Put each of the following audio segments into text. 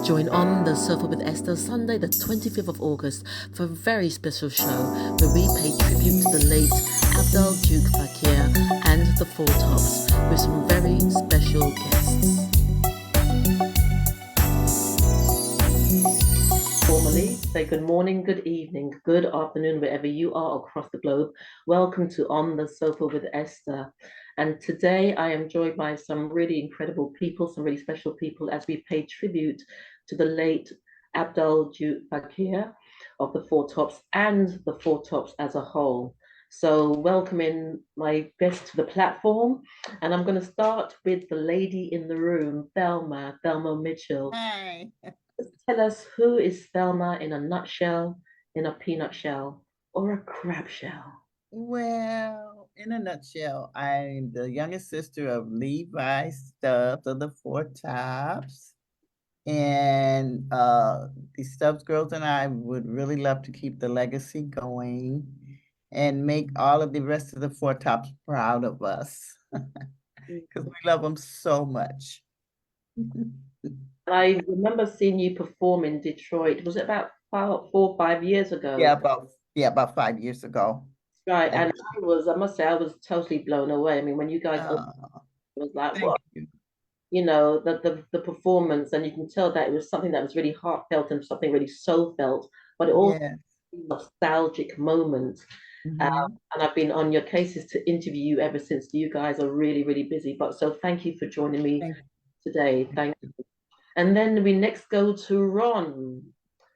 Join On the Sofa with Esther Sunday, the 25th of August, for a very special show where we pay tribute to the late Abdul Duke Fakir and the Four Tops with some very special guests. Formally, say good morning, good evening, good afternoon, wherever you are across the globe. Welcome to On the Sofa with Esther. And today I am joined by some really incredible people, some really special people, as we pay tribute to the late Abdul Duke Fakir of the Four Tops and the Four Tops as a whole. So welcoming my guests to the platform. And I'm going to start with the lady in the room, Thelma Mitchell. Hi. Tell us, who is Thelma in a nutshell, in a peanut shell, or a crab shell? Well, in a nutshell, I'm the youngest sister of Levi Stubbs of the Four Tops. And the Stubbs girls and I would really love to keep the legacy going and make all of the rest of the Four Tops proud of us because we love them so much. I remember seeing you perform in Detroit. Was it about 4 or 5 years ago? About 5 years ago. Right, and I must say, I was totally blown away. I mean, when you guys it was like, what? You know, the performance, and you can tell that it was something that was really heartfelt and something really soul felt, but it also nostalgic moment. And I've been on your cases to interview you ever since. You guys are really, really busy. But so thank you for joining me today. Thank you. And then we next go to Ron.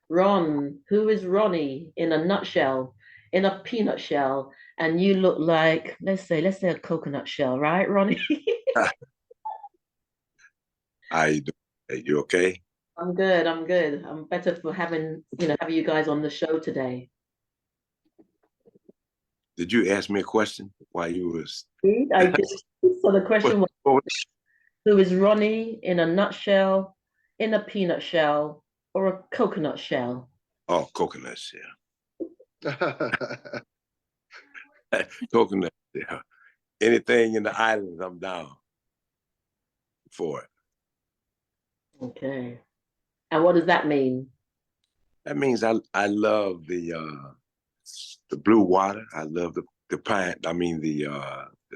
Ron, who is Ronnie in a nutshell, in a peanut shell, and you look like, let's say a coconut shell, right, Ronnie? How you doing? You okay? I'm good. I'm better for having you guys on the show today. Did you ask me a question while you was? I did. So the question was, who is Ronnie in a nutshell, in a peanut shell, or a coconut shell? Oh, coconut shell. Coconut shell. Anything in the islands, I'm down for it. Okay. And what does that mean? That means I love the blue water. I love the pine. I mean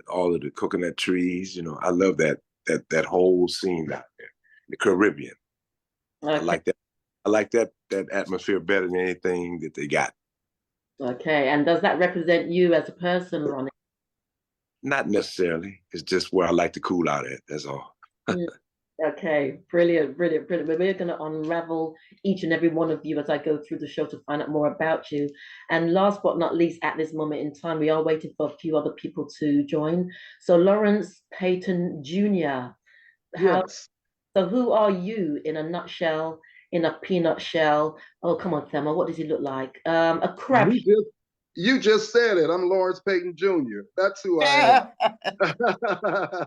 all of the coconut trees. You know, I love that whole scene out there, the Caribbean. Okay. I like that atmosphere better than anything that they got. Okay. And does that represent you as a person, Ronnie? Not necessarily. It's just where I like to cool out at. That's all. Okay, brilliant. We're going to unravel each and every one of you as I go through the show to find out more about you. And last but not least, at this moment in time, we are waiting for a few other people to join. So Lawrence Payton Jr. Yes. So who are you in a nutshell, in a peanut shell? Oh, come on, Thelma, what does he look like? A crab. You just said it. I'm Lawrence Payton Jr. That's who I am.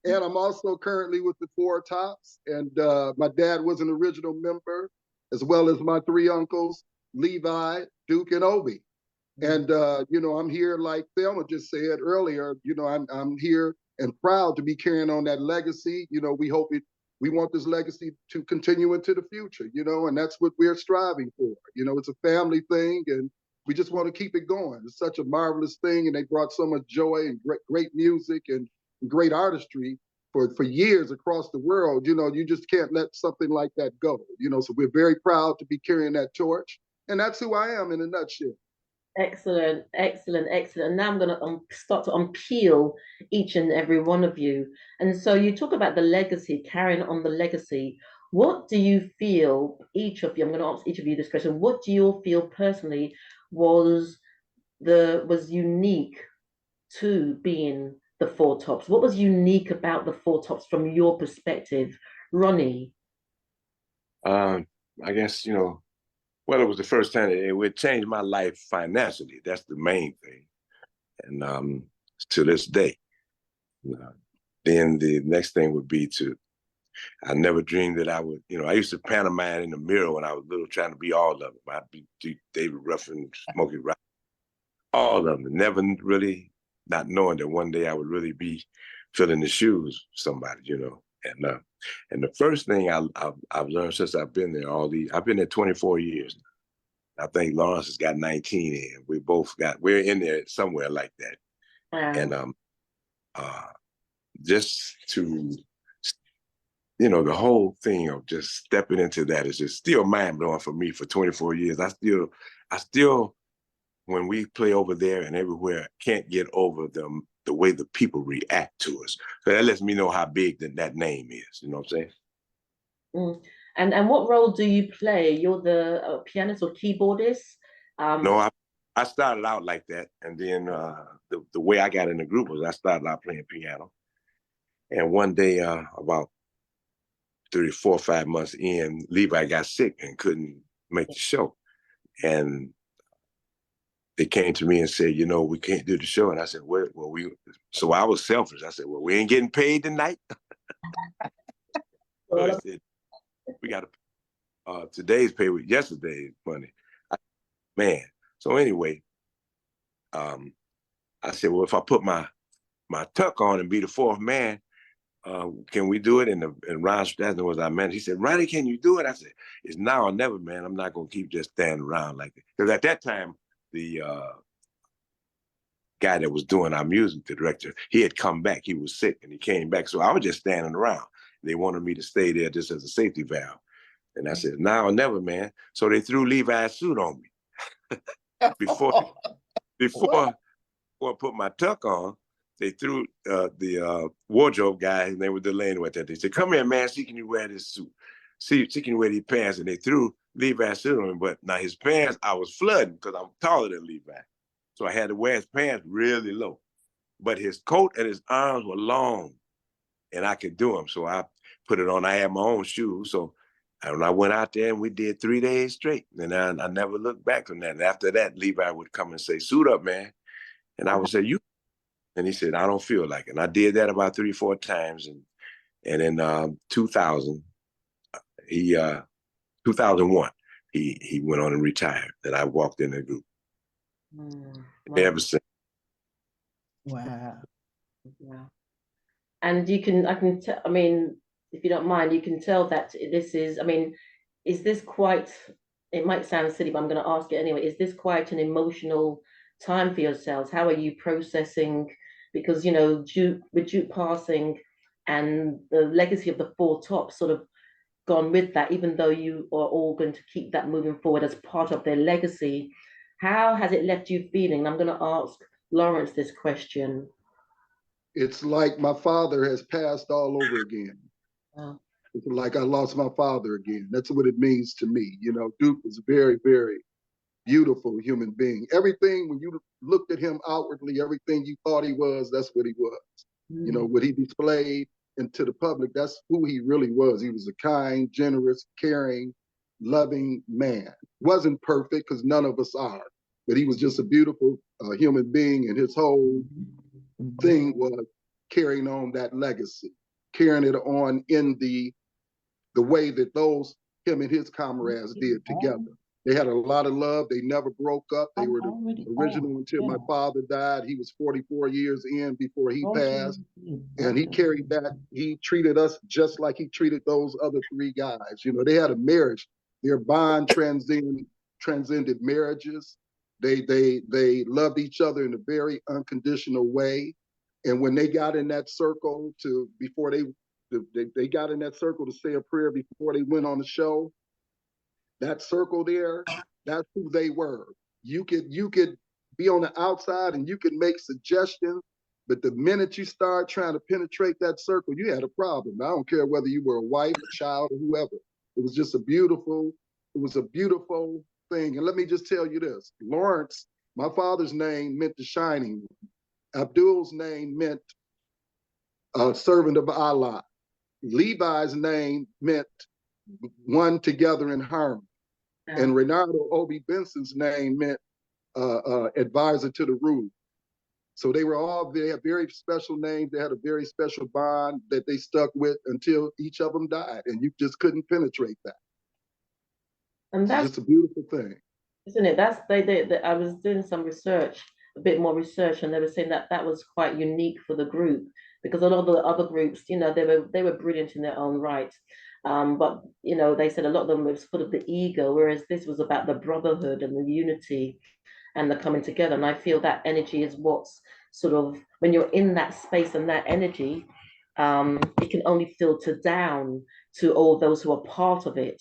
And I'm also currently with the Four Tops. And my dad was an original member, as well as my three uncles, Levi, Duke, and Obi. And, I'm here, like Thelma just said earlier, I'm here and proud to be carrying on that legacy. We want this legacy to continue into the future, and that's what we're striving for. It's a family thing, and we just want to keep it going. It's such a marvelous thing, and they brought so much joy and great music and great artistry for years across the world. You just can't let something like that go. So we're very proud to be carrying that torch, and that's who I am in a nutshell. Excellent. And now I'm going to start to unpeel each and every one of you. And so you talk about the legacy, carrying on the legacy. What do you feel, each of you, I'm going to ask each of you this question, what do you feel personally was unique to being the Four Tops? What was unique about the Four Tops from your perspective, Ronnie? I guess, well, it was the first time it would change my life financially. That's the main thing. And to this day. Then the next thing would be I never dreamed that I would, I used to pantomime in the mirror when I was little, trying to be all of them. I'd be David Ruffin, Smokey Robinson, all of them. Never really not knowing that one day I would really be filling the shoes of somebody, And the first thing I've learned since I've been there, I've been there 24 years. I think Lawrence has got 19 in. We're in there somewhere like that. Wow. And just to, the whole thing of just stepping into that is just still mind blowing for me for 24 years. I still, when we play over there and everywhere, can't get over the way the people react to us. So that lets me know how big that name is. You know what I'm saying? Mm. And what role do you play? You're the pianist or keyboardist? No, I started out like that, and then the way I got in the group was I started out playing piano, and one day about 4 or 5 months in, Levi got sick and couldn't make the show, and they came to me and said, we can't do the show, and I said, well, so I was selfish. I said, well, we ain't getting paid tonight. So I said, we got to today's pay with yesterday's money, man. So anyway, I said, well, if I put my tuck on and be the fourth man, can we do it? And Ron Strasner was our manager. He said, Ronnie, can you do it? I said, it's now or never, man. I'm not going to keep just standing around like that. Because at that time, the guy that was doing our music, the director, he had come back. He was sick and he came back. So I was just standing around. They wanted me to stay there just as a safety valve. And I said, now or never, man. So they threw Levi's suit on me. Before I put my tuck on, they threw the wardrobe guy, and they were delaying with that. They said, come here, man, see, can you wear this suit? See, can you wear these pants? And they threw Levi's suit on him, but now his pants, I was flooding because I'm taller than Levi. So I had to wear his pants really low. But his coat and his arms were long, and I could do them. So I put it on. I had my own shoes. So when I went out there and we did 3 days straight, and I never looked back from that. And after that, Levi would come and say, suit up, man. And I would say, you. And he said, I don't feel like it. And I did that about 3 or 4 times. And in 2000, 2001, he went on and retired. And I walked in the group. Wow. Ever since. Wow. Wow. And I mean, if you don't mind, you can tell that this is, is this quite, it might sound silly, but I'm going to ask it anyway. Is this quite an emotional time for yourselves? How are you processing? Because, with Duke passing and the legacy of the 4 Tops sort of gone with that, even though you are all going to keep that moving forward as part of their legacy, how has it left you feeling? And I'm going to ask Lawrence this question. It's like my father has passed all over again. Wow. It's like I lost my father again. That's what it means to me. Duke was a very, very beautiful human being. Everything, when you looked at him outwardly, everything you thought he was, that's what he was. What he displayed into the public, that's who he really was. He was a kind, generous, caring, loving man. Wasn't perfect, because none of us are, but he was just a beautiful human being, and his whole thing was carrying on that legacy, carrying it on in the way that him and his comrades did together. They had a lot of love. They never broke up. They were the original until my father died. He was 44 years in before he passed. And he carried that. He treated us just like he treated those other 3 guys. They had a marriage. Their bond transcended marriages. They loved each other in a very unconditional way. And when they got in that circle before they got in that circle to say a prayer before they went on the show, that circle there, that's who they were. You could be on the outside and you could make suggestions, but the minute you start trying to penetrate that circle, you had a problem. I don't care whether you were a wife, a child, or whoever. It was just a beautiful thing. And let me just tell you this. Lawrence, my father's name meant the shining one. Abdul's name meant servant of Allah. Levi's name meant one together in harmony. Yeah. And Renato Obi Benson's name meant advisor to the ruler. So they had very special names. They had a very special bond that they stuck with until each of them died. And you just couldn't penetrate that. And that's just a beautiful thing. Isn't it? I was doing some research a bit more research, and they were saying that that was quite unique for the group, because a lot of the other groups, you know, they were brilliant in their own right. But you know, they said a lot of them was full of the ego, whereas this was about the brotherhood and the unity and the coming together. And I feel that energy is what's sort of, when you're in that space and that energy, it can only filter down to all those who are part of it.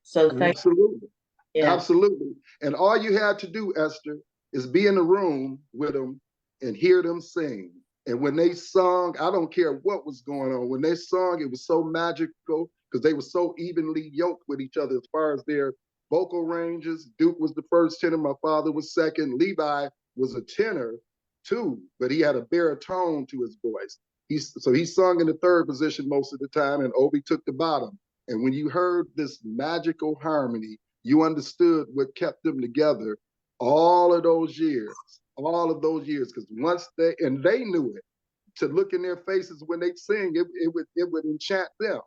So thank Absolutely. you. Yeah. Absolutely. And all you had to do, Esther, is be in the room with them and hear them sing. And when they sung, I don't care what was going on. When they sung, it was so magical because they were so evenly yoked with each other as far as their vocal ranges. Duke was the first tenor, my father was second. Levi was a tenor too, but he had a baritone to his voice. So he sung in the third position most of the time, and Obi took the bottom. And when you heard this magical harmony, you understood what kept them together all of those years, because once they knew it, to look in their faces when they sing, it would enchant them.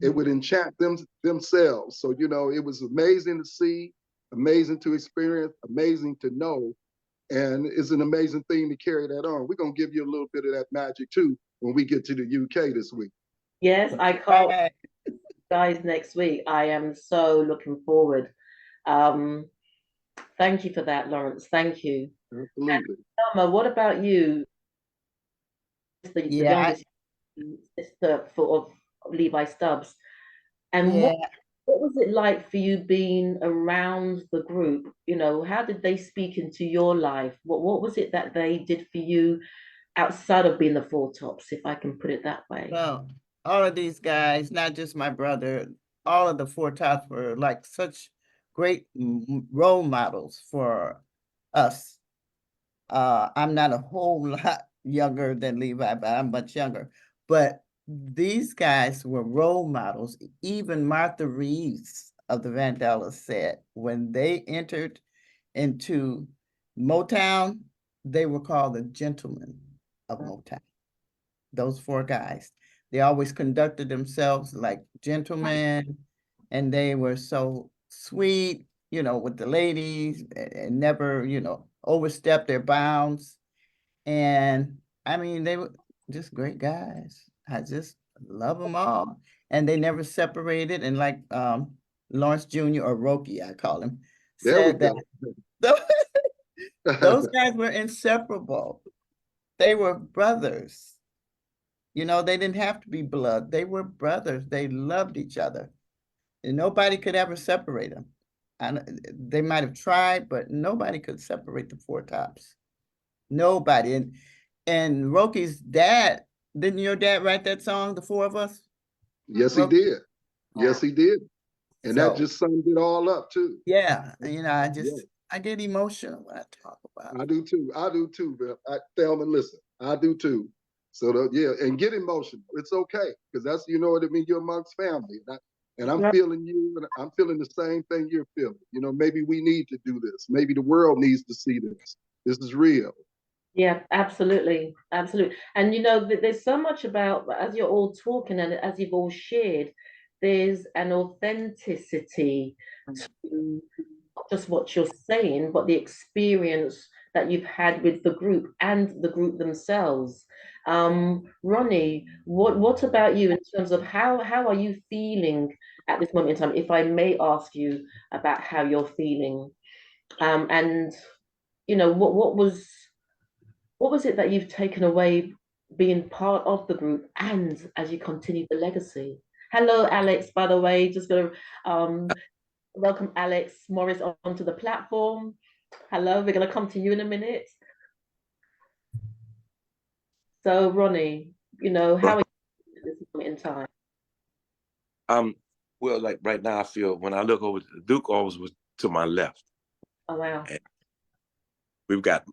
It would enchant themselves. So, you know, it was amazing to see, amazing to experience, amazing to know. And it's an amazing thing to carry that on. We're going to give you a little bit of that magic too when we get to the UK this week. Yes, I can't. Guys, next week. I am so looking forward. Thank you for that, Lawrence. Thank you. Absolutely. Selma, what about you? The youngest sister of Levi Stubbs. And yeah. what was it like for you being around the group? You know, how did they speak into your life? What was it that they did for you outside of being the Four Tops, if I can put it that way? Well, all of these guys, not just my brother, all of the Four Tops were like such great role models for us. I'm not a whole lot younger than Levi, but I'm much younger. But these guys were role models. Even Martha Reeves of the Vandellas said when they entered into Motown, they were called the gentlemen of Motown. Those four guys. They always conducted themselves like gentlemen, and they were so sweet, you know, with the ladies, and never, you know, overstepped their bounds. And I mean, they were just great guys. I just love them all. And they never separated. And like Lawrence Jr. or Roki, I call him, said that those guys were inseparable. They were brothers. You know, they didn't have to be blood. They were brothers. They loved each other. And nobody could ever separate them. And they might have tried, but nobody could separate the Four Tops. Nobody. And Roki's dad, didn't your dad write that song, The Four of Us? Yes, he did. Yes, he did. And that just summed it all up too. Yeah. You know, I get emotional when I talk about it. I do too, Bill. Thelma, listen, I do too. So and get emotional. It's okay, because that's, you know what I mean, you're amongst family. And I'm feeling you, and I'm feeling the same thing you're feeling. You know, maybe we need to do this. Maybe the world needs to see this. This is real. Yeah, absolutely. Absolutely. And you know, there's so much about, as you're all talking and as you've all shared, there's an authenticity to not just what you're saying, but the experience that you've had with the group and the group themselves. Ronnie, what about you in terms of how are you feeling at this moment in time? If I may ask you about how you're feeling, and you know, what was it that you've taken away being part of the group and as you continue the legacy? Hello, Alex, by the way, just gonna welcome Alex Morris onto the platform. Hello, we're gonna come to you in a minute. So Ronnie, you know, how are you at this moment in time? Well, like right now I feel when I look over, Duke always was to my left. Oh wow. And we've got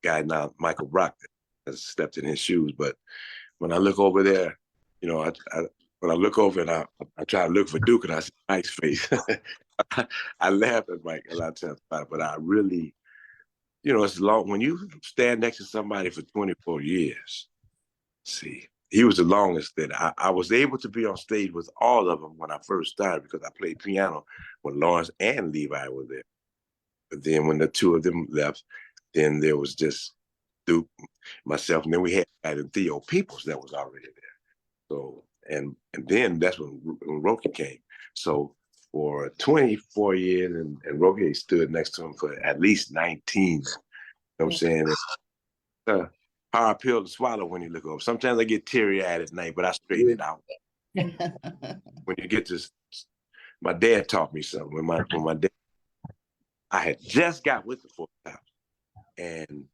guy now, Michael Brock, that has stepped in his shoes. But when I look over there, you know, when I look over and I try to look for Duke and I see Mike's face, I laugh at Mike a lot of times about it, but I really, you know, it's long, when you stand next to somebody for 24 years, see, he was the longest that I was able to be on stage with all of them when I first started because I played piano when Lawrence and Levi were there. But then when the two of them left, Then there was just Duke, myself, and then we had Theo Peoples that was already there. So and then that's when Rocky came. So for 24 years, and Rocky stood next to him for at least 19. You know what I'm saying? Hard pill to swallow when you look over. Sometimes I get teary-eyed at night, but I straighten it out. When you get to, my dad taught me something. When my dad, I had just got with the Four Tops, and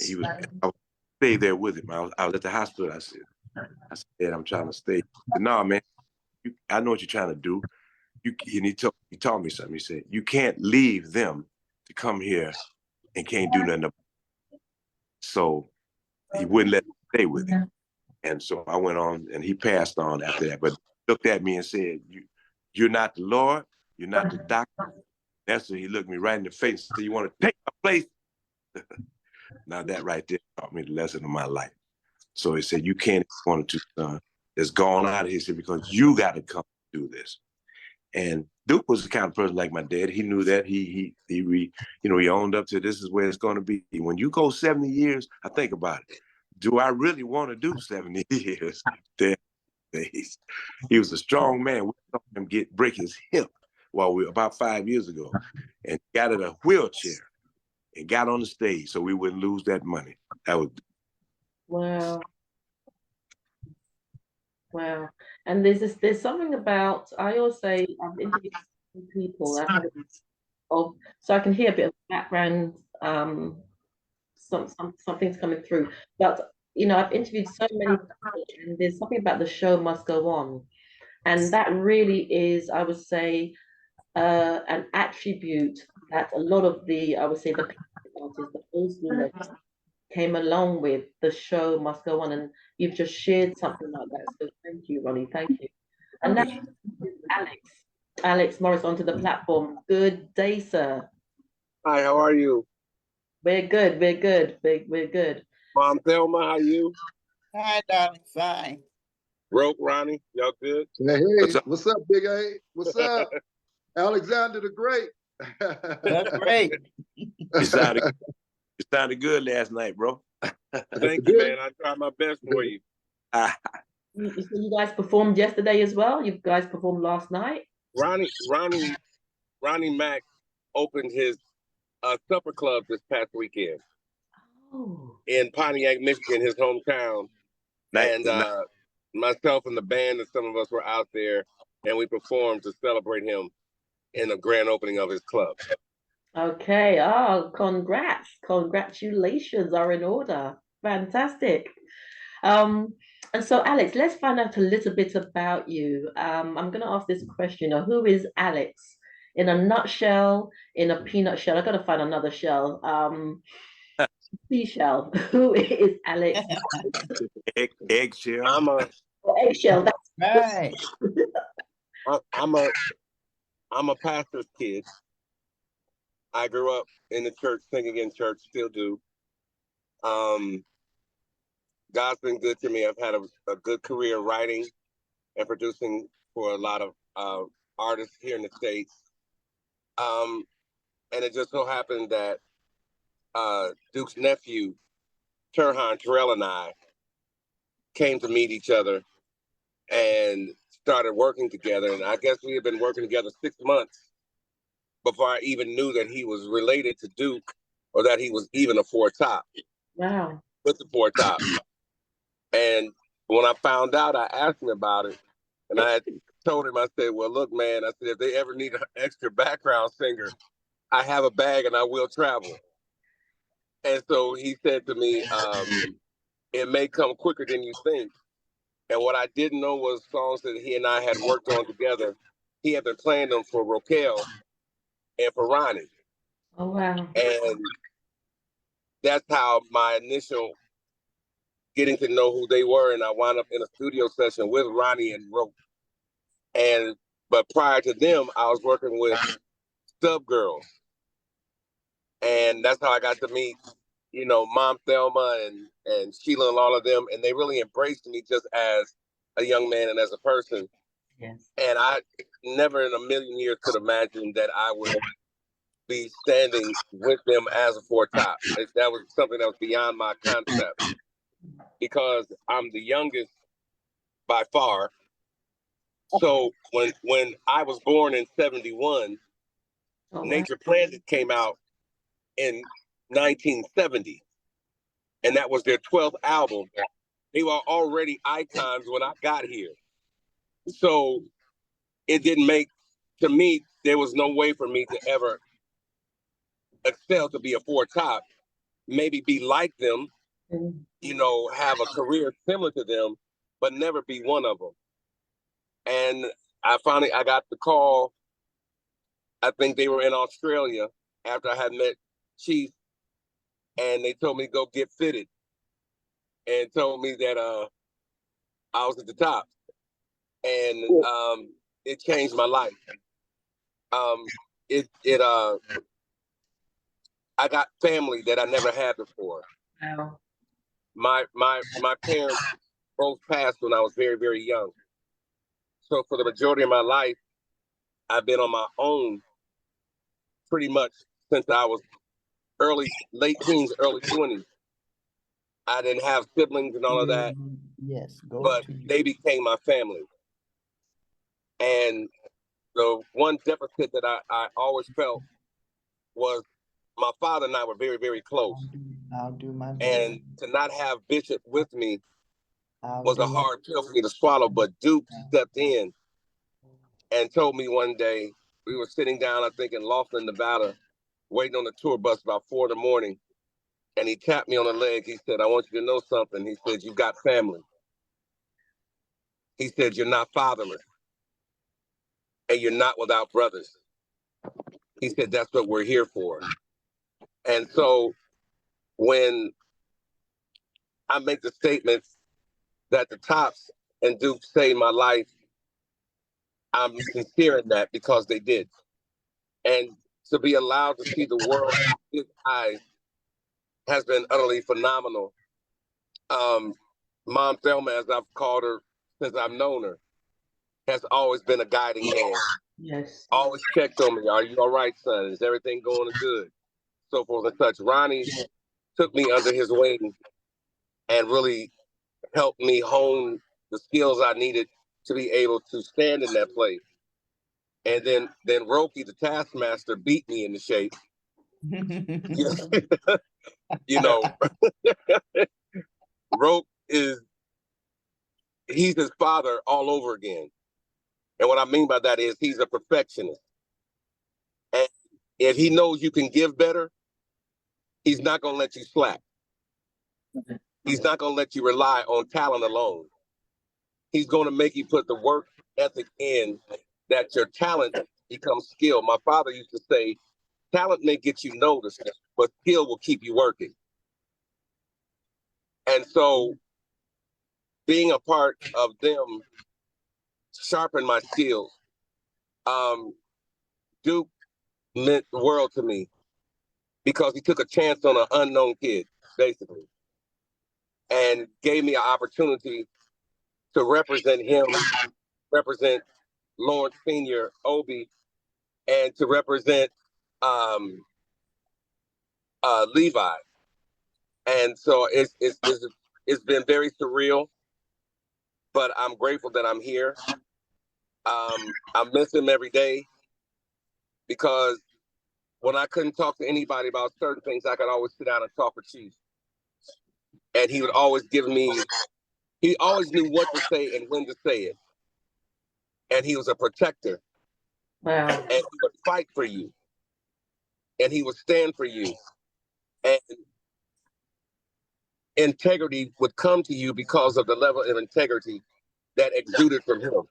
I stayed there with him. I was at the hospital. I said, Dad, I'm trying to stay. He said, no, man, I know what you're trying to do. And he taught me something. He said, you can't leave them to come here and can't do nothing about it. So he wouldn't let me stay with him. And so I went on, and he passed on after that. But he looked at me and said, you're not the Lord, you're not the doctor. That's when he looked me right in the face and said, you want to take my place? Now that right there taught me the lesson of my life. So he said, you can't want to son that's gone out of here. He said, because you got to come do this. And Duke was the kind of person like my dad. He knew that. He owned up to this is where it's going to be. When you go 70 years, I think about it. Do I really want to do 70 years? He was a strong man. We saw him break his hip about 5 years ago, and got in a wheelchair and got on the stage so we wouldn't lose that money. That was wow. Wow. And there's something about, I always say, I've interviewed people so I can hear a bit of background, something's coming through. But I've interviewed so many people, and there's something about the show must go on. And that really is, I would say, an attribute that a lot of I would say, the artists, the old school came along with. The show must go on, and you've just shared something like that. So thank you, Ronnie. Thank you. And now Alex Morris onto the platform. Good day, sir. Hi, how are you? We're good. We're good. Mom Thelma, how you? Hi, darling. Fine. Roke, Ronnie, y'all good? Hey, what's up, Big A? What's up? Alexander the Great. That's great. You sounded good last night, bro. Thank you, man. I tried my best for you. You guys performed yesterday as well? You guys performed last night? Ronnie Mac opened his supper club this past weekend in Pontiac, Michigan, his hometown. And myself and the band and some of us were out there, and we performed to celebrate him in the grand opening of his club. Okay. Oh, congrats. Congratulations are in order. Fantastic. And so, Alex, let's find out a little bit about you. I'm going to ask this question. Who is Alex? In a nutshell, in a peanut shell. I've got to find another shell. Seashell. Who is Alex? Eggshell. Eggshell. That's right. I'm a pastor's kid. I grew up in the church, singing in church, still do. God's been good to me. I've had a good career writing and producing for a lot of artists here in the States. And it just so happened that Duke's nephew, Terrell, and I came to meet each other and started working together. And I guess we had been working together 6 months before I even knew that he was related to Duke or that he was even a Four Top. Wow. With the Four Top. And when I found out, I asked him about it. And I had told him, I said, well, look, man, I said, if they ever need an extra background singer, I have a bag and I will travel. And so he said to me, it may come quicker than you think. And what I didn't know was songs that he and I had worked on together. He had been playing them for Roquel and for Ronnie. Oh, wow. And that's how my initial getting to know who they were. And I wound up in a studio session with Ronnie and Roque. But prior to them, I was working with Stub Girls. And that's how I got to meet, Mom Thelma and Sheila and all of them. And they really embraced me just as a young man and as a person. Yes. And I never in a million years could imagine that I would be standing with them as a four top. That was something that was beyond my concept, because I'm the youngest by far. So when I was born in 71, Oh, wow. Nature Planet came out in 1970, and that was their 12th album. They were already icons when I got here. So it didn't make, to me, there was no way for me to ever excel to be a four top, maybe be like them, you know, have a career similar to them, but never be one of them. And I got the call. I think they were in Australia after I had met Chief, and they told me to go get fitted, and told me that I was at the top, and it changed my life. I got family that I never had before. Wow. My parents both passed when I was very, very young. So for the majority of my life, I've been on my own pretty much since I was late teens, early 20s. I didn't have siblings and all of that, Yes, but they became my family. And the one deficit that I always felt was my father and I were very, very close. I'll do my best. And to not have Bishop with me was a hard pill for me to swallow. But Duke stepped in and told me one day, we were sitting down, I think in Laughlin, Nevada, waiting on the tour bus about 4 a.m. And he tapped me on the leg. He said, I want you to know something. He said, you've got family. He said, you're not fatherless. And you're not without brothers. He said, that's what we're here for. And so when I make the statement that the Tops and Duke saved my life, I'm sincere in that, because they did. And to be allowed to see the world through his eyes has been utterly phenomenal. Mom Thelma, as I've called her since I've known her, has always been a guiding hand. Yes. Always checked on me. Are you all right, son? Is everything going good? So forth and such. Ronnie took me under his wing and really helped me hone the skills I needed to be able to stand in that place. And then Roki, the taskmaster, beat me into shape. You know, Roke he's his father all over again. And what I mean by that is he's a perfectionist. And if he knows you can give better, he's not going to let you slack. He's not going to let you rely on talent alone. He's going to make you put the work ethic in, that your talent becomes skill. My father used to say, talent may get you noticed, but skill will keep you working. And so being a part of them sharpened my skills. Duke meant the world to me because he took a chance on an unknown kid, basically, and gave me an opportunity to represent him, represent Lawrence Sr., Obi, and to represent Levi. And so it's been very surreal, but I'm grateful that I'm here. I miss him every day, because when I couldn't talk to anybody about certain things, I could always sit down and talk with Chief. And he would always he always knew what to say and when to say it. And he was a protector. Wow. And he would fight for you. And he would stand for you. And integrity would come to you because of the level of integrity that exuded from him.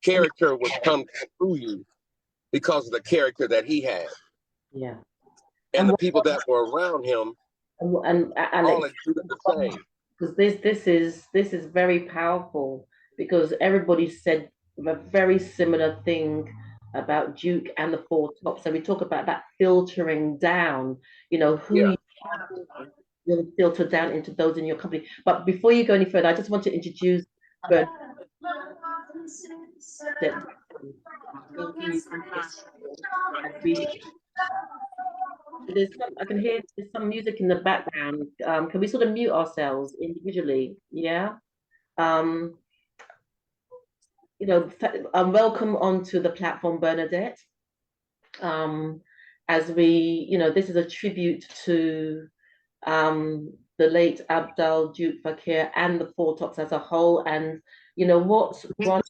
Character would come through you because of the character that he had. Yeah. And the people that were around him and all exuded the same. Because this is very powerful, because everybody said a very similar thing about Duke and the Four Tops. And we talk about that filtering down, you know, who you filter down into those in your company. But before you go any further, I just want to introduce Bernadette. I can hear there's some music in the background. Can we sort of mute ourselves individually? Yeah. Um, welcome onto the platform, Bernadette. As we, this is a tribute to the late Abdul Duke Fakir and the Four Tops as a whole. And what Ron,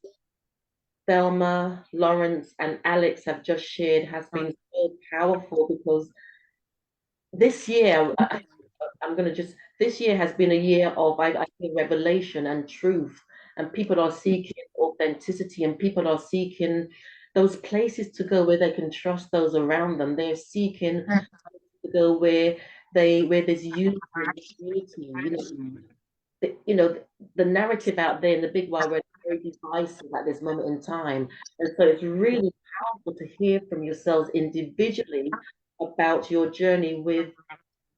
Thelma, Lawrence, and Alex have just shared has been so powerful, because this year, this year has been a year of, I think, revelation and truth, and people are seeking authenticity, and people are seeking those places to go where they can trust those around them. They're seeking to go where there's unity in the community. The narrative out there in the big wide world is very divisive at this moment in time, and so it's really powerful to hear from yourselves individually about your journey with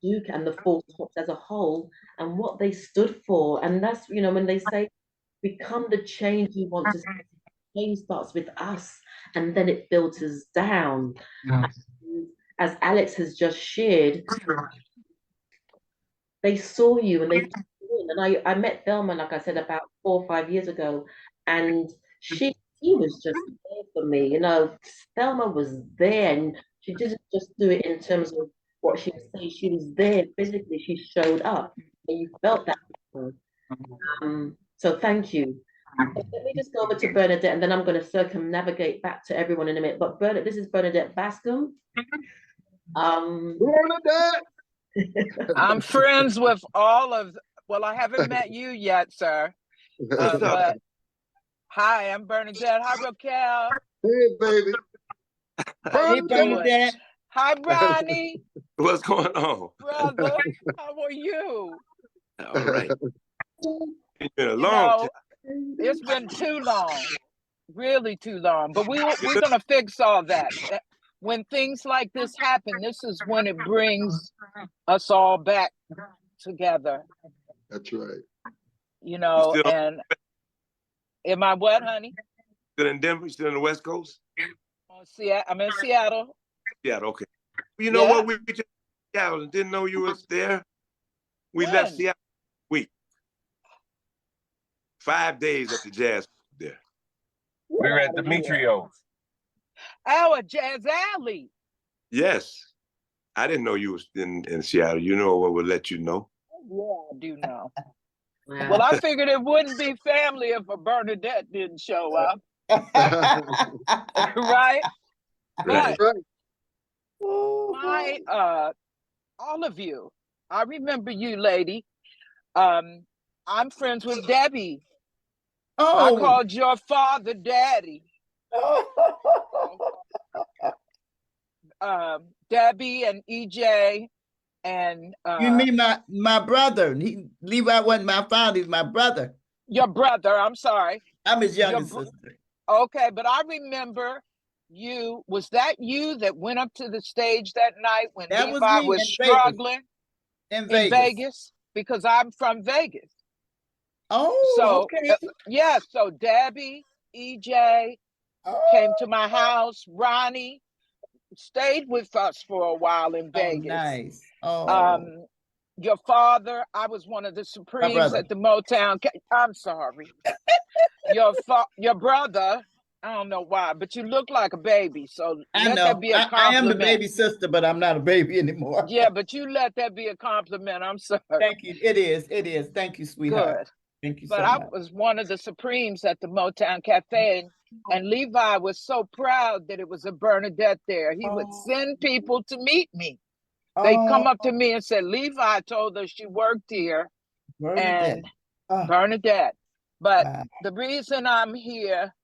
Duke and the Four Tops as a whole, and what they stood for. And that's, when they say become the change you want to see, change starts with us, and then it filters down. As Alex has just shared, they saw you and they, and I met Thelma, like I said, about 4 or 5 years ago, and she was just there for me. Thelma was there, and she didn't just do it in terms of what she was saying. She was there physically. She showed up, and you felt that. So thank you. Let me just go over to Bernadette, and then I'm going to circumnavigate back to everyone in a minute. But Bernadette, this is Bernadette Bascom. Bernadette. I'm friends with all of. Well, I haven't met you yet, sir. But hi, I'm Bernadette. Hi, Raquel. Hey, baby. Hey, Bernadette. Hi, Ronnie. What's going on, brother? How are you? All right. It's been a long time. It's been too long, really too long. But we're gonna fix all that. When things like this happen, this is when it brings us all back together. That's right. And am I what, honey? Still in Denver? Still in the West Coast? I'm in Seattle. Seattle, okay. You know what? We just Seattle and didn't know you was there. We left Seattle week. 5 days at the jazz there. We were at Demetrios. Our Jazz Alley. Yes. I didn't know you was in Seattle. You know what would let you know? Yeah, I do know. Well, I figured it wouldn't be family if a Bernadette didn't show up. Right? Right. All of you, I remember you, lady. I'm friends with Debbie. I called your father Daddy. Debbie and EJ and you mean my brother? Levi wasn't my father, he's my brother. Your brother, I'm sorry. I'm his younger sister. Okay, but I remember you. Was that you that went up to the stage that night when Levi was struggling in Vegas? Because I'm from Vegas. Oh, so okay. So Debbie, EJ came to my house. Ronnie stayed with us for a while in Vegas. Nice. Your father, I was one of the Supremes at the Motown. I'm sorry. Your brother, I don't know why, but you look like a baby. So I know. That be a compliment. I am the baby sister, but I'm not a baby anymore. Yeah, but you let that be a compliment. I'm sorry. Thank you. It is. Thank you, sweetheart. Good. Thank you but so I much. was one of the Supremes at the Motown Cafe, and Levi was so proud that it was a Bernadette there. He would send people to meet me. They'd come up to me and said, Levi told us she worked here. Bernadette. And Bernadette. But the reason I'm here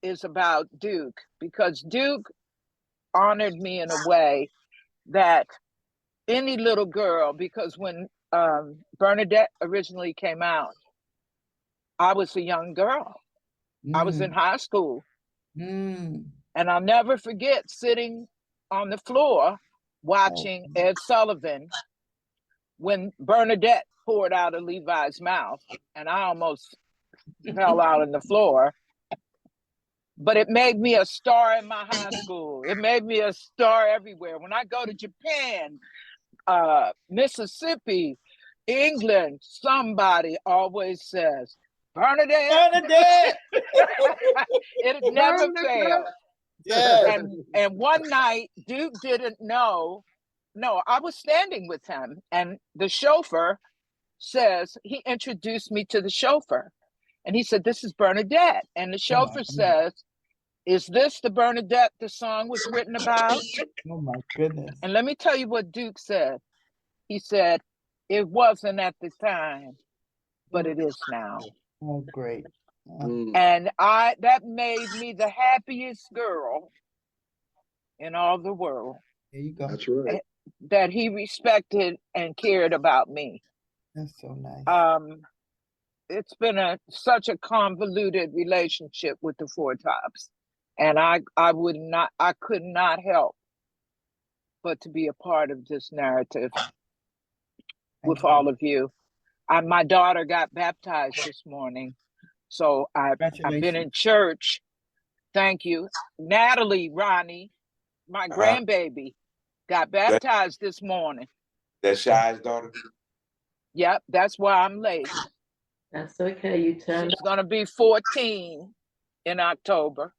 is about Duke, because Duke honored me in a way that any little girl, because when Bernadette originally came out, I was a young girl. I was in high school. And I'll never forget sitting on the floor watching Ed Sullivan when Bernadette poured out of Levi's mouth, and I almost fell out on the floor. but it made me a star in my high school. It made me a star everywhere. When I go to Japan, Mississippi, England, somebody always says, Bernadette. Bernadette. It never fails. Yes. And one night, Duke didn't know. No, I was standing with him, and the chauffeur says, he introduced me to the chauffeur. And he said, this is Bernadette. And the chauffeur says, is this the Bernadette the song was written about? Oh my goodness. And let me tell you what Duke said. He said, it wasn't at the time, but it is now. Oh, great. And that made me the happiest girl in all the world. There you go. That's right. That he respected and cared about me. That's so nice. It's been such a convoluted relationship with the Four Tops. And I could not help but to be a part of this narrative with all of you. My daughter got baptized this morning. So I've been in church. Thank you. Natalie, Ronnie, my grandbaby, got baptized this morning. That's Shy's daughter? Yep, that's why I'm late. That's okay. You turned. She's going to be 14 in October,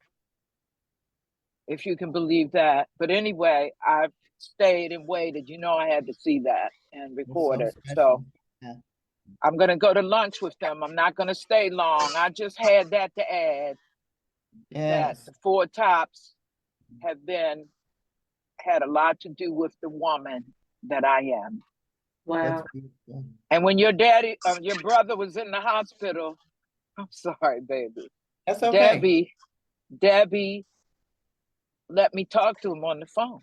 if you can believe that. But anyway, I've stayed and waited. You know, I had to see that and record it. So yeah. I'm going to go to lunch with them. I'm not going to stay long. I just had that to add. Yes. That the Four Tops have had a lot to do with the woman that I am. Wow. And when your brother was in the hospital, I'm sorry, baby. That's okay. Debbie let me talk to him on the phone.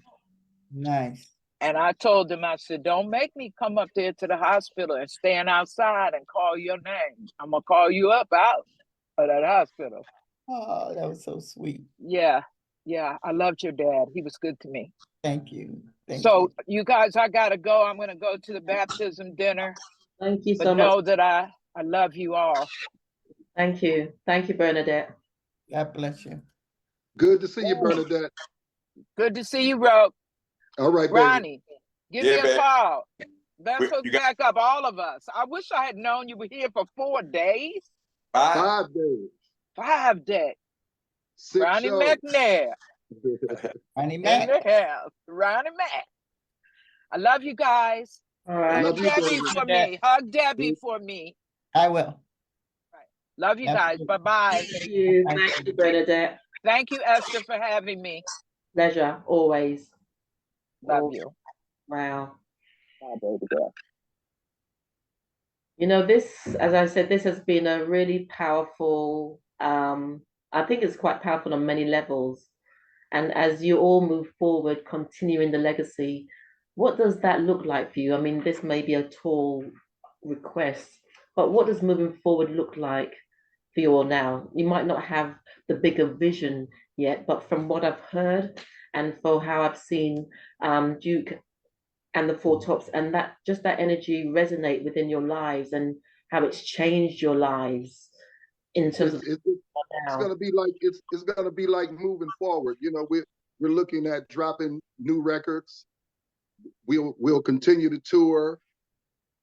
Nice. And I told him, I said, don't make me come up there to the hospital and stand outside and call your name. I'm going to call you up out of that hospital. Oh, that was so sweet. Yeah. Yeah. I loved your dad. He was good to me. Thank you. So you guys, I got to go. I'm going to go to the baptism dinner. Thank you so much. Know that I love you all. Thank you. Thank you, Bernadette. God bless you. Good to see you, Bernadette. Good to see you, Rob. All right, Ronnie, give me a call. Let's hook back up, all of us. I wish I had known you were here for 4 days. 5 days. 5 days. 6 Ronnie shows. McNeir. Ronnie Mac. In the house. Ronnie Mac. I love you guys. All right. Hug Debbie for me. Hug Debbie for me. I will. Right. Love you guys. Bye-bye. Thank you. Thank you, Bernadette. Thank you, Esther, for having me. Pleasure, always. Love you. Wow. Bye, baby girl. You know, this, as I said, this has been a really powerful, I think it's quite powerful on many levels. And as you all move forward, continuing the legacy, what does that look like for you? I mean, this may be a tall request, but what does moving forward look like for you all now? You might not have the bigger vision yet, but from what I've heard and for how I've seen Duke and the Four Tops and that energy resonate within your lives and how it's changed your lives in terms of it's gonna be like it's gonna be like moving forward. You know, we're looking at dropping new records. We'll continue to tour.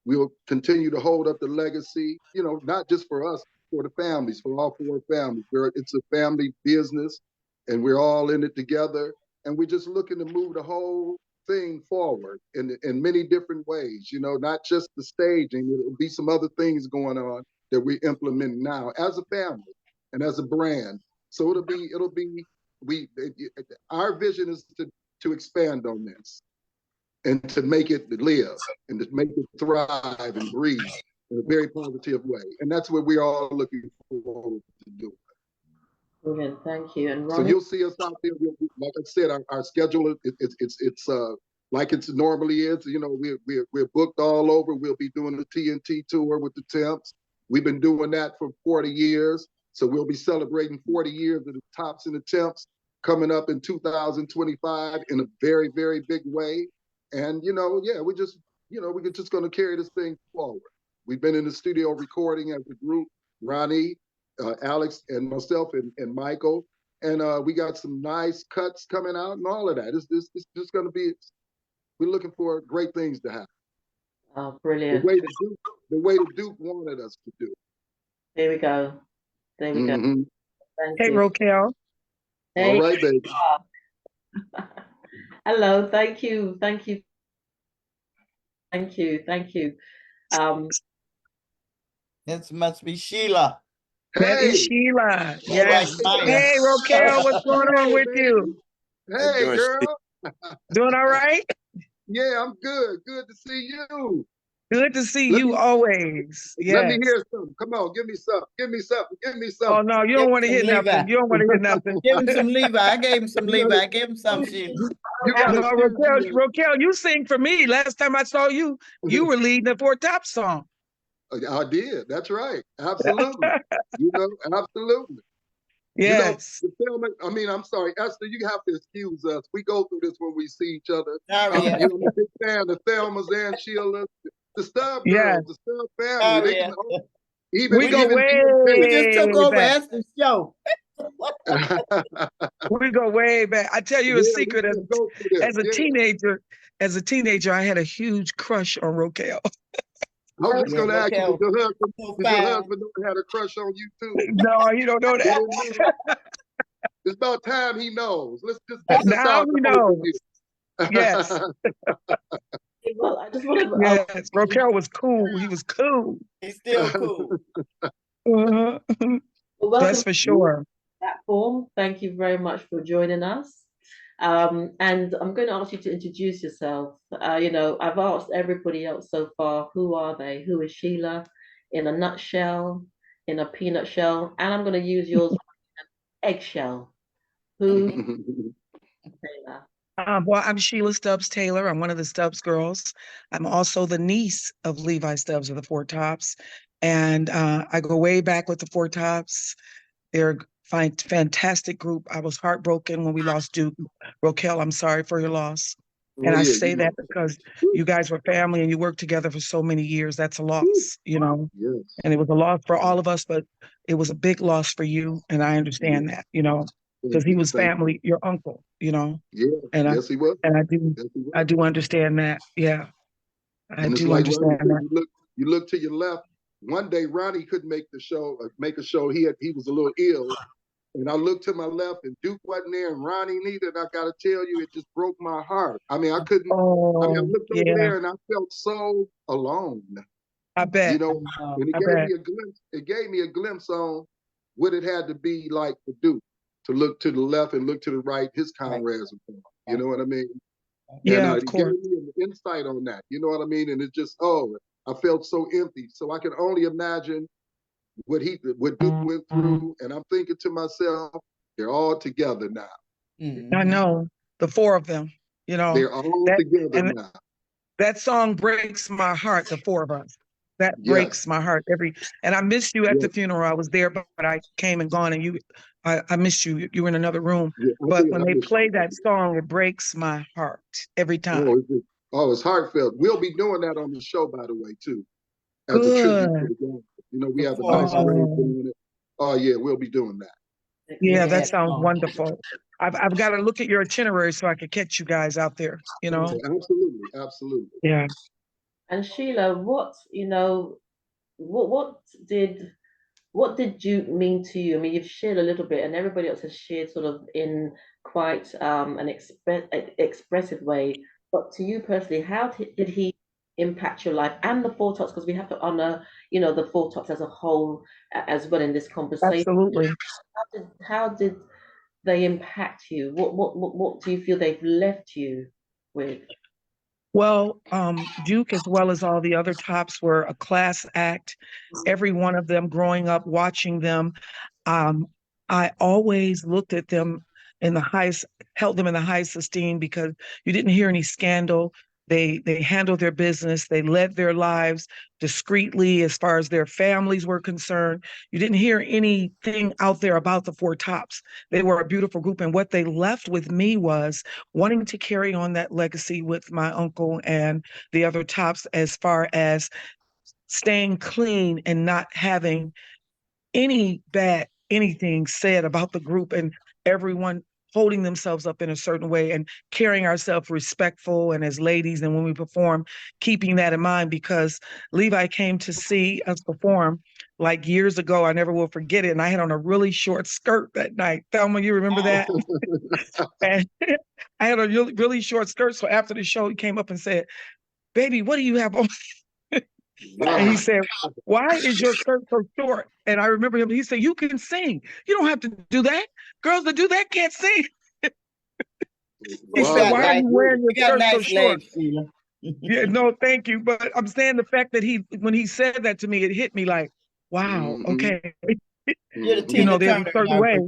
We'll continue to hold up the legacy. You know, not just for us, for the families, for all 4 families. It's a family business, and we're all in it together. And we're just looking to move the whole thing forward in many different ways. You know, not just the staging. There'll be some other things going on that we're implementing now as a family and as a brand. So our vision is to expand on this and to make it live and to make it thrive and breathe in a very positive way. And that's what we're all looking forward to do. Brilliant, thank you. And Ronnie? So you'll see us out there. Like I said, our schedule it's like it normally is. You know, we're booked all over. We'll be doing the TNT tour with the Temps. We've been doing that for 40 years. So we'll be celebrating 40 years of the Tops and the Temps coming up in 2025 in a very, very big way. And, you know, yeah, we're just going to carry this thing forward. We've been in the studio recording as a group, Ronnie, Alex, and myself and Michael. and we got some nice cuts coming out and all of that. It's just going to be. We're looking for great things to happen. Oh, brilliant! The way the Duke wanted us to do. There we go. There we go. Thank hey, you. Roquel. Hey. All right, baby. Hello. Thank you. Thank you. Thank you. Thank you. This must be Sheila. That is Hey, Sheila. Yeah, like Yes. Maya. Hey, Roquel, what's going on hey, with you? How you hey, doing, girl. Doing all right? Yeah, I'm good. Good to see you. Good to see Let you me always. let me Yes. hear something. Come on, give me something. Give me something. Give me Oh, something. no, you Give don't him want to some hear Levi. nothing. You don't want to hear nothing. Give him some Levi. I gave him some You Levi. gotta- I gave him some Sheila. You got No, to excuse me. Roquel, you sing for me. Last time I saw you, you were leading the Four Top song. I did. That's right. Absolutely. Absolutely. Yes. The film, I mean, I'm sorry, Esther, you have to excuse us. We go through this when we see each other. Sorry, I'm a big fan of Thelma's and Sheila, the Stubb Yes. girls, the Stubb family. Sorry, They can Esther. even We go way We just took over back. Esther's show. We go way back. I tell you a Yeah, secret. we can go through this. As a teenager, I had a huge crush on Roquel. I was just Yeah, going to ask you, Roquel. does your husband had a crush on you too? No, you don't know He that. didn't know? It's about time he knows. Let's just get this Now out he the knows. overview. Yes. Well, I just want to. Yes. Roquel was cool. He was cool. He's still cool. Uh-huh. Welcome That's for sure. to the platform. Thank you very much for joining us. And I'm going to ask you to introduce yourself. I've asked everybody else so far, who are they? Who is Sheila in a nutshell, in a peanut shell? And I'm going to use yours, eggshell. Who is Sheila? Well, I'm Sheila Stubbs Taylor. I'm one of the Stubbs girls. I'm also the niece of Levi Stubbs of the Four Tops. And I go way back with the Four Tops. They're a fantastic group. I was heartbroken when we lost Duke. Roquel, I'm sorry for your loss. And Oh, I yeah, say that because you guys were family and you worked together for so many years. That's a loss, Yes. and it was a loss for all of us, but it was a big loss for you. And I understand that, because he was family, your uncle, Yeah. and Yes, he was. and Yes, he was. I do understand that. Yeah, I And it's do like Ronnie understand said, that. you look to your left. One day Ronnie couldn't make the show, make a show. He was a little ill. And I looked to my left and Duke wasn't there and Ronnie neither. And I gotta tell you, it just broke my heart. I mean, I Oh, looked over yeah, there and I felt so alone. I bet. And it I gave bet. me a glimpse, on what it had to be like for Duke to look to the left and look to the right, his comrades. You know what I mean? Yeah, And of it course. gave me an insight on that. You know what I mean? And it just, I felt so empty. So I can only imagine what Duke went through. And I'm thinking to myself, they're all together now. I know the four of them, They're all that, together and now. that song breaks my heart, the four of us. That breaks Yes. my heart and I missed you at the funeral. I was there, but I came and gone and I missed you. You were in another room. Yeah, But when they play that song, it breaks my heart every time. It's heartfelt. We'll be doing that on the show, by the way, too, as a tribute to Good. the guys. We have a nice arrangement on it. Oh yeah, we'll be doing that. Yeah, that sounds wonderful. I've got to look at your itinerary so I can catch you guys out there, Absolutely. Yeah. And Sheila, what did Duke mean to you? I mean, you've shared a little bit, and everybody else has shared sort of in quite an expressive way. But to you personally, how did he impact your life and the Four Tops? Because we have to honor, the Four Tops as a whole as well in this conversation. Absolutely. How did they impact you? What do you feel they've left you with? Well, Duke, as well as all the other tops, were a class act. Every one of them, growing up, watching them, I always looked at them held them in the highest esteem because you didn't hear any scandal. They handled their business. They led their lives discreetly as far as their families were concerned. You didn't hear anything out there about the Four Tops. They were a beautiful group. And what they left with me was wanting to carry on that legacy with my uncle and the other tops as far as staying clean and not having any bad anything said about the group and everyone holding themselves up in a certain way and carrying ourselves respectful and as ladies. And when we perform, keeping that in mind, because Levi came to see us perform like years ago. I never will forget it. And I had on a really short skirt that night. Thelma, you remember that? And I had a really, really short skirt. So after the show, he came up and said, "Baby, what do you have on?" And he said, "Why is your skirt so short?" And I remember him, he said, "You can sing. You don't have to do that. Girls that do that can't sing." He said, "Why are you wearing your skirt so short?" Yeah, no, thank you. But I'm saying the fact that when he said that to me, it hit me like, wow, okay. You know, there's a certain way.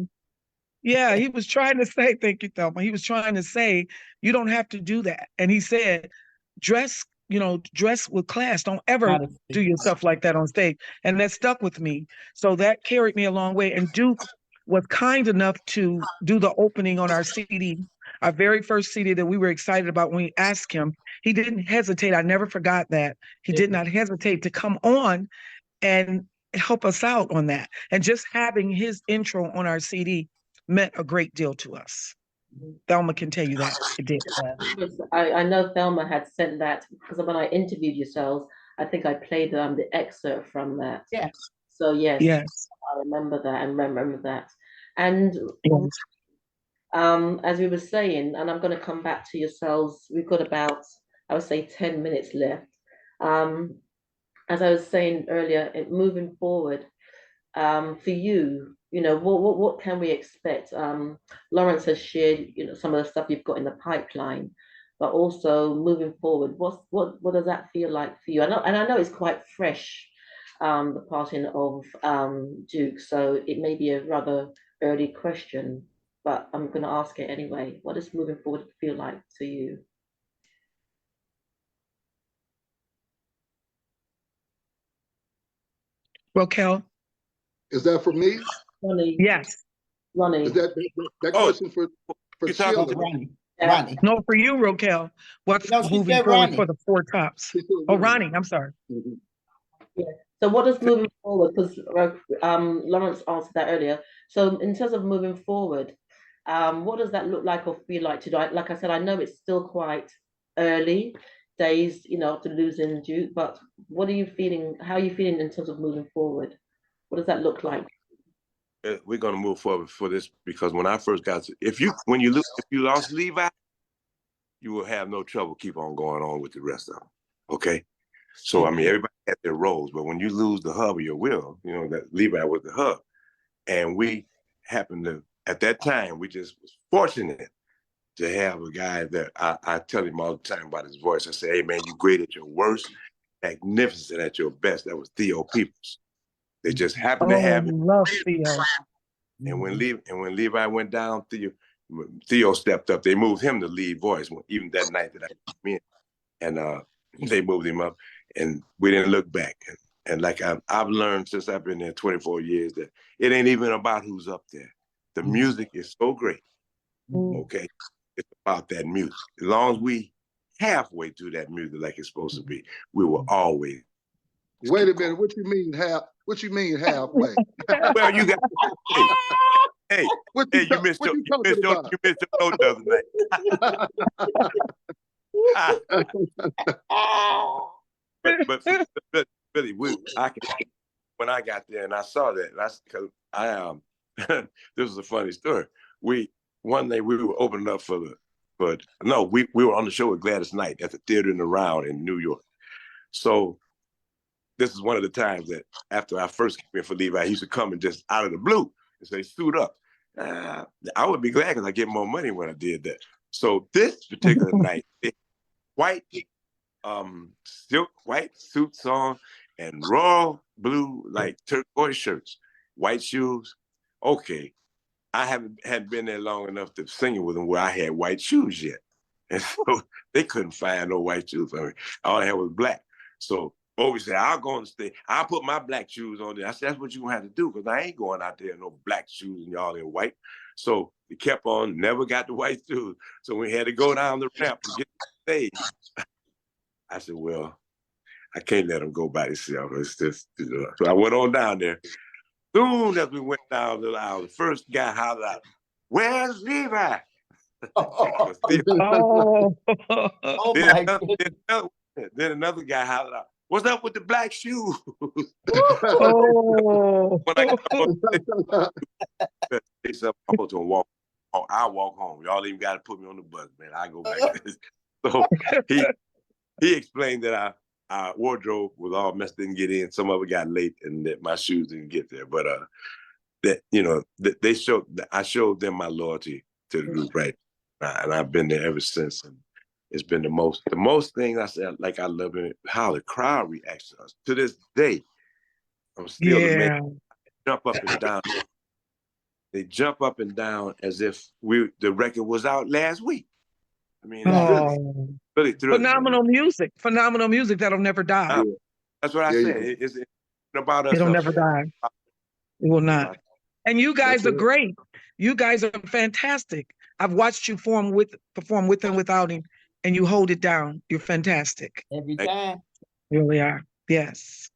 Yeah, he was trying to say, thank you, Thelma. He was trying to say, you don't have to do that. And he said, dress with class. Don't ever do yourself like that on stage. And that stuck with me. So that carried me a long way. And Duke was kind enough to do the opening on our CD, our very first CD that we were excited about. When we asked him, he didn't hesitate. I never forgot that. He did not hesitate to come on and help us out on that. And just having his intro on our CD meant a great deal to us. Thelma can tell you that it did. I know Thelma had sent that because when I interviewed yourselves, I think I played the excerpt from that. Yes. So yes, I remember that and remember that. And as we were saying, and I'm going to come back to yourselves, we've got about, I would say, 10 minutes left. As I was saying earlier, moving forward, for you, what can we expect? Lawrence has shared, some of the stuff you've got in the pipeline, but also moving forward, what does that feel like for you? I know it's quite fresh, the passing of Duke, so it may be a rather early question, but I'm going to ask it anyway. What does moving forward feel like to you? Rokel? Is that for me? Ronnie. Yes. Ronnie. Is that question for Sheila? Ronnie. No, for you, Rokel. What's moving forward for the Four Tops? Oh, Ronnie, I'm sorry. Yeah. So what does moving forward, because Lawrence answered that earlier. So in terms of moving forward, what does that look like or feel like today? Like I said, I know it's still quite early days, after losing Duke, but what are you feeling? How are you feeling in terms of moving forward? What does that look like? We're gonna move forward for this because when I first got to, if you lost Levi, you will have no trouble keep on going on with the rest of them. Okay. So I mean, everybody had their roles, but when you lose the hub of your will, that Levi was the hub, and we happened to at that time we just was fortunate to have a guy that I tell him all the time about his voice. I say, "Hey man, you great at your worst, magnificent at your best." That was Theo Peoples. They just happened to have him. Love Theo. And when Levi went down, Theo stepped up. They moved him to lead voice, even that night that I came in, and they moved him up, and we didn't look back. And like I've learned since I've been there 24 years that it ain't even about who's up there. The music is so great. Okay, it's about that music. As long as we halfway through that music like it's supposed to be, we will always. Wait a minute. What you mean halfway? Well, you got. Hey, you missed your note the other night. but really, when I got there and I saw that, that's because this was a funny story. One day we were opening up we were on the show with Gladys Knight at the Theater in the Round in New York. So this is one of the times that after I first came in for Levi, he used to come and just out of the blue and say, "Suit up." I would be glad because I get more money when I did that. So this particular night, white silk white suits on and royal blue like turquoise shirts, white shoes. Okay, I hadn't been there long enough to sing with them where I had white shoes yet, and so they couldn't find no white shoes for me. All I had was black. So Bobby said, "I'll go on the stage. I'll put my black shoes on there." I said, "That's what you're gonna have to do because I ain't going out there in no black shoes and y'all in white." So he kept on, never got the white shoes. So we had to go down the ramp to get to the stage. I said, "Well, I can't let him go by himself. It's just, So I went on down there. Soon as we went down the aisle, the first guy hollered out, where's Levi? Oh, Oh, oh Then my another, goodness. then another guy hollered out, "What's up with the black shoes?" oh. When I got home, say something, I'm going to walk. Oh, I walk home. Y'all even got to put me on the bus, man. I go back. So he explained that our wardrobe was all messed, didn't get in. Some of it got late, and that my shoes didn't get there. But that I showed them my loyalty to the group, right? And I've been there ever since. And it's been the most thing I said. Like I love it, how the crowd reacts to us to this day. I'm still amazed. Jump up and down. They jump up and down as if the record was out last week. I mean, it's really thrilling. Phenomenal music that'll never die. That's what I said. It's about us. It'll never die. It will not. And you guys are great. You guys are fantastic. I've watched you perform with and without him, and you hold it down. You're fantastic. Every time. You really are. Yes.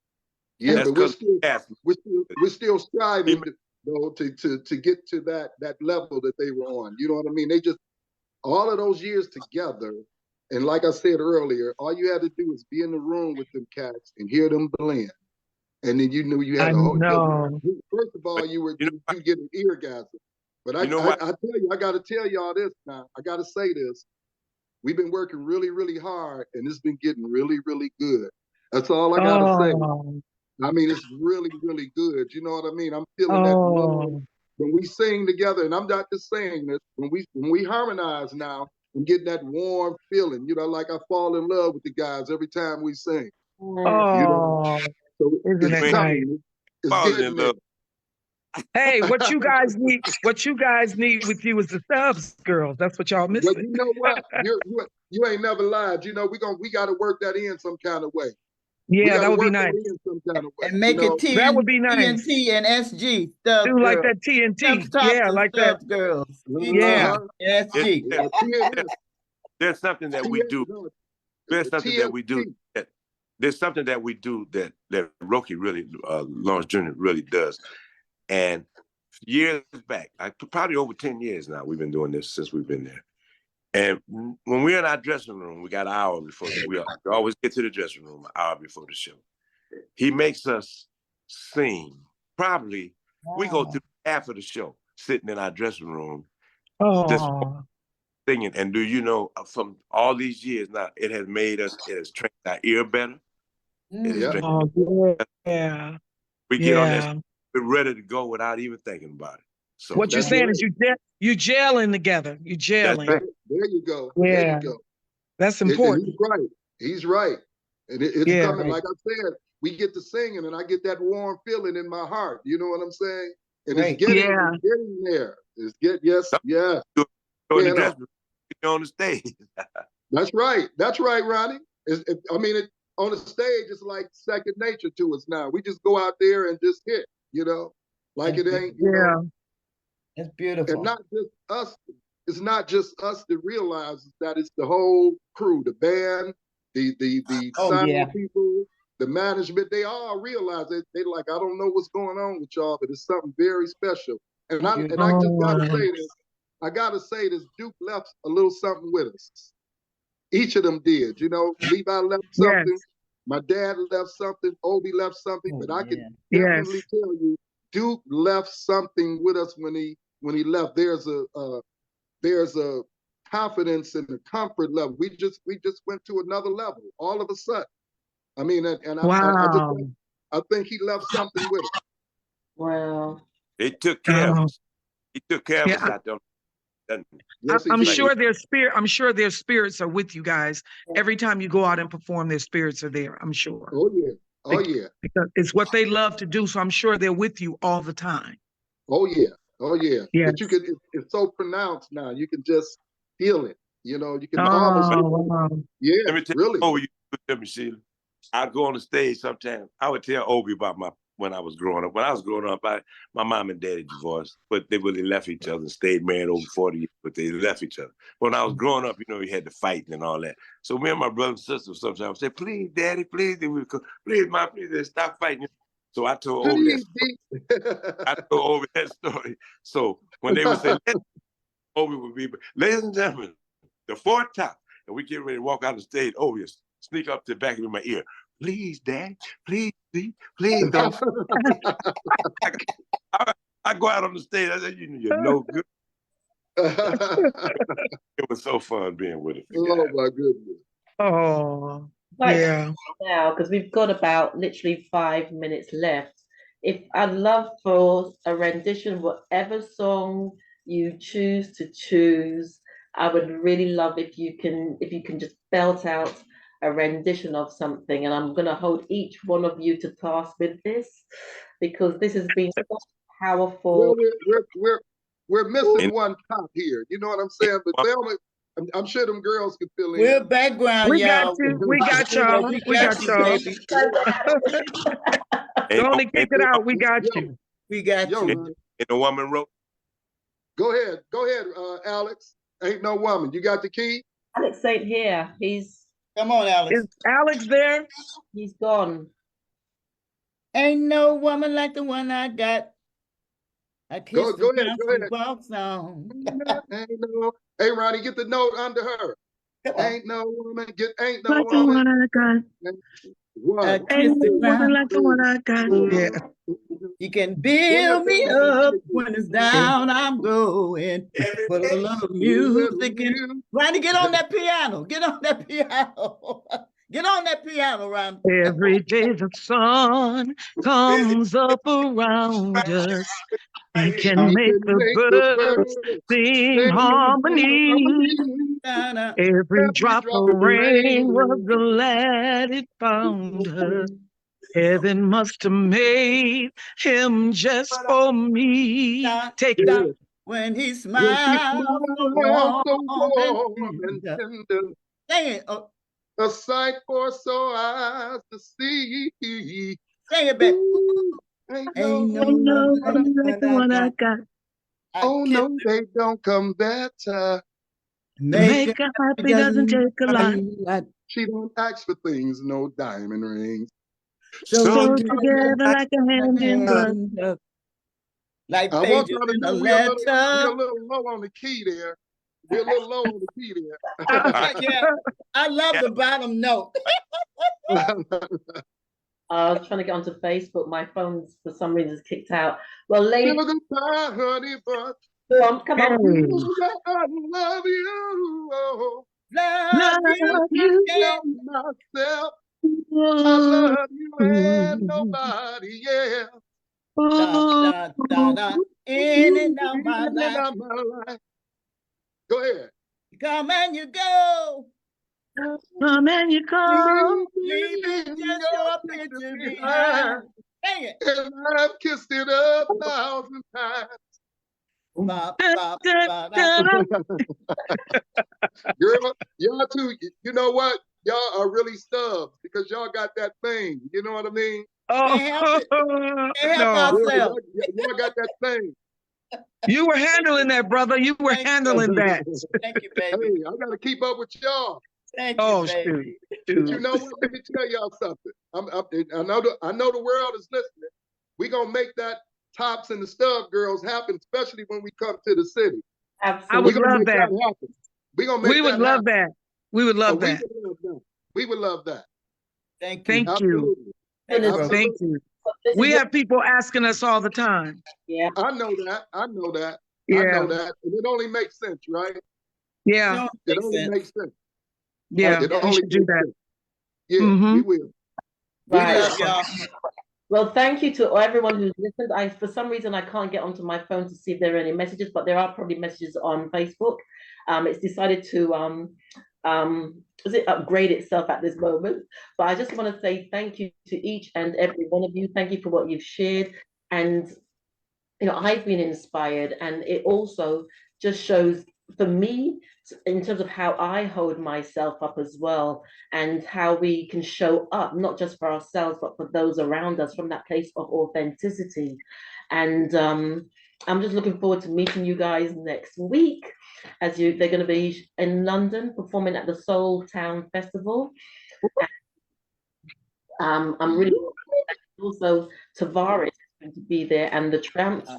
Yeah, but we're still striving to get to that level that they were on. You know what I mean? They just, all of those years together, and like I said earlier, all you had to do is be in the room with them cats and hear them blend. And then you knew you had a whole. First of all, you get an eargasm. But I tell you, I got to tell y'all this now. I got to say this. We've been working really, really hard, and it's been getting really, really good. That's all I got to say. I mean, it's really, really good. You know what I mean? I'm feeling that love when we sing together, and I'm not just saying this. When we harmonize now, I'm getting that warm feeling. You know, like I fall in love with the guys every time we sing. You know? So isn't it nice? It's getting there. Hey, what you guys need with you is the Stubbs girls. That's what y'all missing. Well, you know what? You ain't never lied. You know, we got to work that in some kind of way. Yeah, that would be nice. And make it TNT, that would be nice. TNT and SG Stubbs. Do like that TNT. Yeah, like Stubbs that. girls. Yeah. SG. There's something that we do. There's something that we do. There's something that we do that Rocky really, Lawrence Jr. really does. And years back, probably over 10 years now, we've been doing this since we've been there. And when we're in our dressing room, we got an hour before we always get to the dressing room an hour before the show. He makes us sing. Probably we go through half of the show sitting in our dressing room, just singing. And do you know, from all these years now, it has trained our ear better. We get on this, we're ready to go without even thinking about it. So what you're saying is you gelling together. You gelling. Right. There you go. Yeah. There you go. That's important. He's right. And it's coming, like I said, we get to singing and I get that warm feeling in my heart. You know what I'm saying? And it's getting there. Yes. On the stage. That's right. That's right, Ronnie. On the stage, it's like second nature to us now. We just go out there and just hit, you know, like it ain't, you know. It's beautiful. And not just us. It's not just us that realizes that it's the whole crew, the band, the sound people, the management. They all realize it. They like, I don't know what's going on with y'all, but it's something very special. And I just gotta say this. I gotta say this. Duke left a little something with us. Each of them did. You know, Levi left something. Yes. My dad left something. Obi left something. But I can definitely tell you, Duke left something with us when he left. There's a confidence and a comfort level. We just went to another level all of a sudden. I mean, and I think he left something with us. Wow. They took care of us. He took care of us out there. I'm sure their spirits are with you guys. Every time you go out and perform, their spirits are there, I'm sure. Oh, yeah. Oh, yeah. Because it's what they love to do, so I'm sure they're with you all the time. Oh, yeah. Oh, yeah. Yes. But it's so pronounced now. You can just feel it. You know, you can almost. Yeah, let me tell you, Sheila. I'd go on the stage sometimes. I would tell Obi about when I was growing up. When I was growing up, my mom and daddy divorced, but they really left each other and stayed married over 40 years, but they left each other. When I was growing up, you know, we had to fight and all that. So me and my brother and sister sometimes would say, please, daddy, please, please, mom, please, stop fighting. So I told Obi that story. So when they would say, we would be, ladies and gentlemen, the fourth top, and we get ready to walk out the stage. Oh, yes, sneak up to the back of my ear. Please, Dad, please, don't. I go out on the stage. I said, you're no good. It was so fun being with it. Oh my goodness. Oh, Like yeah. now, because we've got about literally 5 minutes left. If I'd love for a rendition, whatever song you choose to choose, I would really love if you can just belt out a rendition of something. And I'm gonna hold each one of you to task with this because this has been so powerful. Well, we're missing one top here. You know what I'm saying? But I'm sure them girls could fill in. We're background, We got y'all. you. We got y'all. We got y'all. Don't kick it out. We got you. We got you. And the woman wrote. Go ahead, Alex. Ain't no woman. You got the key? Alex ain't here. Come on, Alex. Is Alex there? He's gone. Ain't no woman like the one I got. I kissed Go ahead. Walks on. Ain't no. Hey, Ronnie, get the note under her. Ain't no woman. Ain't no like woman. The one I got. One. Ain't no woman like the one I got. Yeah. You can build me up when it's down. I'm going. Put a little music in. Ronnie, get on that piano. Get on that piano. Get on that piano, Ronnie. Every day the sun comes up around us. We can make the birds sing harmony. Every drop of rain was the lad it found us. Heaven must have made him just for me. Take it out. When he smiles so warm and tender. Sing it. A sight for sore eyes to see. Sing it, baby. Ain't no one like the one I got. Oh no, they don't come better. Make her happy doesn't take a lot. She don't ask for things, no diamond rings. So together like a hand in glove. Like I want pages y'all to in a know we're a letter. little low on the key there. We're a little low on the key there. Yeah, I love the bottom note. I was trying to get onto Facebook. My phone's for some reason is kicked out. Well, ladies, honey, but come on. I love you. Oh. Love you. Myself. I love you and nobody else. Da, da, da, in and out my life. Go ahead. You come and you go. Come and you come. Leaving just your picture behind. Dang it. And I've kissed it 1,000 times. Bop, bop, bop, Girl, y'all too, you know what? Y'all are really Stubbs because y'all got that thing. You know what I mean? Can't help it. Can't help ourselves. Y'all got that thing. You were handling that, brother. You were handling that. Thank you, baby. Hey, I got to keep up with y'all. Thank you, baby. But you know what? Let me tell y'all something. I know the world is listening. We're going to make that Tops and the Stubbs girls happen, especially when we come to the city. Absolutely. I would love that. We're going to make We would love that. We would love that. We would love that. Thank you. Thank you. Thank you. We have people asking us all the time. Yeah. I know that. Yeah. I know that. And it only makes sense, right? Yeah. It only makes sense. Yeah. We should do that. Yeah, we will. Right. We love y'all. Well, thank you to everyone who's listened. For some reason, I can't get onto my phone to see if there are any messages, but there are probably messages on Facebook. It's decided to upgrade itself at this moment. But I just want to say thank you to each and every one of you. Thank you for what you've shared. And, I've been inspired, and it also just shows for me in terms of how I hold myself up as well, and how we can show up, not just for ourselves, but for those around us from that place of authenticity. And I'm just looking forward to meeting you guys next week they're going to be in London performing at the Soul Town Festival. I'm really also Tavares going to be there, and the Tramps.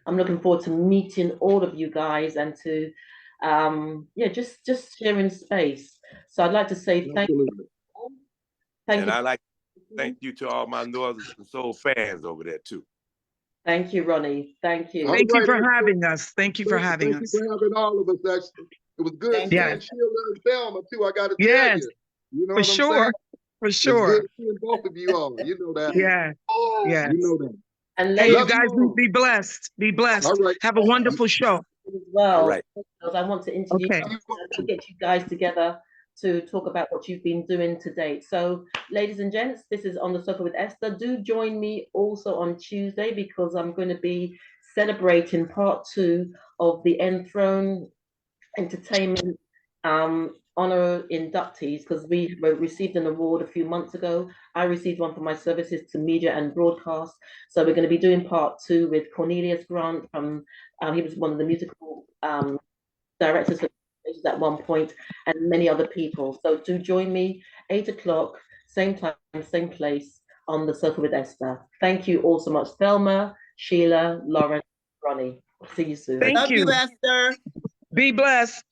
I'm looking forward to meeting all of you guys and to, just sharing space. So I'd like to say thank you. Thank you. I'd like to thank you to all my Northern Soul fans over there too. Thank you, Ronnie. Thank you. Thank you for having us. Thank you for having us. Thank you for having all of us, Esther. It was good seeing Sheila and Thelma too. I got to tell you. You know for what sure. I'm saying? For sure. It's good seeing both of you all. You know that. Yeah. Yeah. You know that. And hey, you guys, be blessed. Be blessed. All right. Have a wonderful show. As well. All right. I want to introduce to get you guys together to talk about what you've been doing to date. So, ladies and gents, this is On the Sofa with Esther. Do join me also on Tuesday, because I'm going to be celebrating part 2 of the Enthroned Entertainment honor inductees, because we received an award a few months ago. I received one for my services to media and broadcast. So we're going to be doing part 2 with Cornelius Grant from he was one of the musical directors for at one point, and many other people. So do join me 8 o'clock, same time, same place, on the Sofa with Esther. Thank you all so much, Thelma, Sheila, Lauren, Ronnie. See you soon. Thank you, Esther. Be blessed.